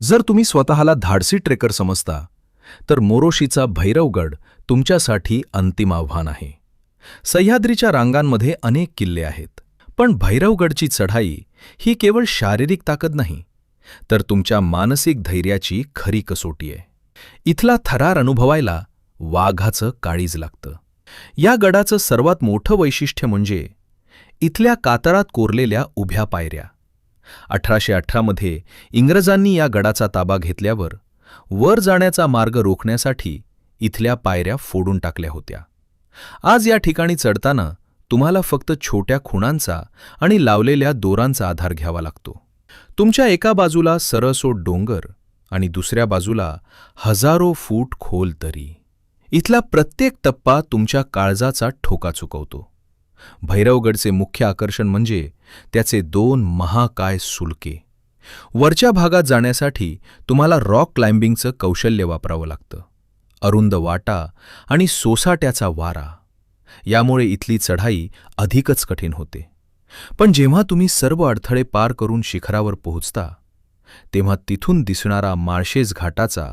जर तुम्ही स्वतःला धाडसी ट्रेकर समजता तर मोरोशीचा भैरवगड तुमच्यासाठी अंतिम आव्हान आहे. सह्याद्रीच्या रांगांमध्ये अनेक किल्ले आहेत, पण भैरवगडची चढाई ही केवळ शारीरिक ताकद नाही, तर तुमच्या मानसिक धैर्याची खरी कसोटी आहे. इथला थरार अनुभवायला वाघाचं काळीज लागतं. या गडाचं सर्वात मोठं वैशिष्ट्य म्हणजे इथल्या कातळात कोरलेल्या उभ्या पायऱ्या. 1818 मध्ये इंग्रजांनी या गडाचा ताबा घेतल्यावर वर जाण्याचा मार्ग रोखण्यासाठी इथल्या पायऱ्या फोडून टाकल्या होत्या. आज या ठिकाणी चढताना तुम्हाला फक्त छोट्या खुणांचा आणि लावलेल्या दोरांचा आधार घ्यावा लागतो. तुमच्या एका बाजूला सरसोट डोंगर आणि दुसऱ्या बाजूला हजारो फूट खोल दरी. इथला प्रत्येक टप्पा तुमच्या काळजाचा ठोका चुकवतो. भैरवगडचे मुख्य आकर्षण म्हणजे त्याचे 2 महाकाय सुलके. वरच्या भागात जाण्यासाठी तुम्हाला रॉक क्लाइम्बिंगचं कौशल्य वापरावं लागतं. अरुंद वाटा आणि सोसाट्याचा वारा यामुळे इथली चढाई अधिकच कठीण होते. पण जेव्हा तुम्ही सर्व अडथळे पार करून शिखरावर पोहोचता, तेव्हा तिथून दिसणारा माळशेज घाटाचा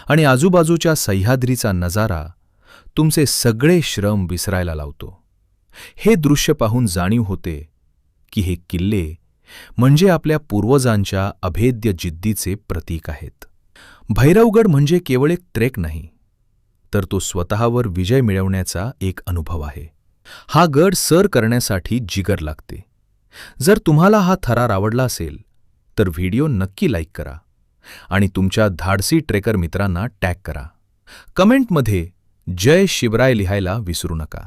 आणि आजूबाजूच्या सह्याद्रीचा नजारा तुमचे सगळे श्रम विसरायला लावतो. हे दृश्य पाहून जाणीव होते की हे किल्ले म्हणजे आपल्या पूर्वजांच्या अभेद्य जिद्दीचे प्रतीक आहेत. भैरवगड म्हणजे केवळ एक ट्रेक नाही, तर तो स्वतःवर विजय मिळवण्याचा एक अनुभव आहे. हा गड सर करण्यासाठी जिगर लागते. जर तुम्हाला हा थरार आवडला असेल तर व्हिडिओ नक्की लाईक करा आणि तुमच्या धाडसी ट्रेकर मित्रांना टॅग करा. कमेंटमध्ये जय शिवराय लिहायला विसरू नका.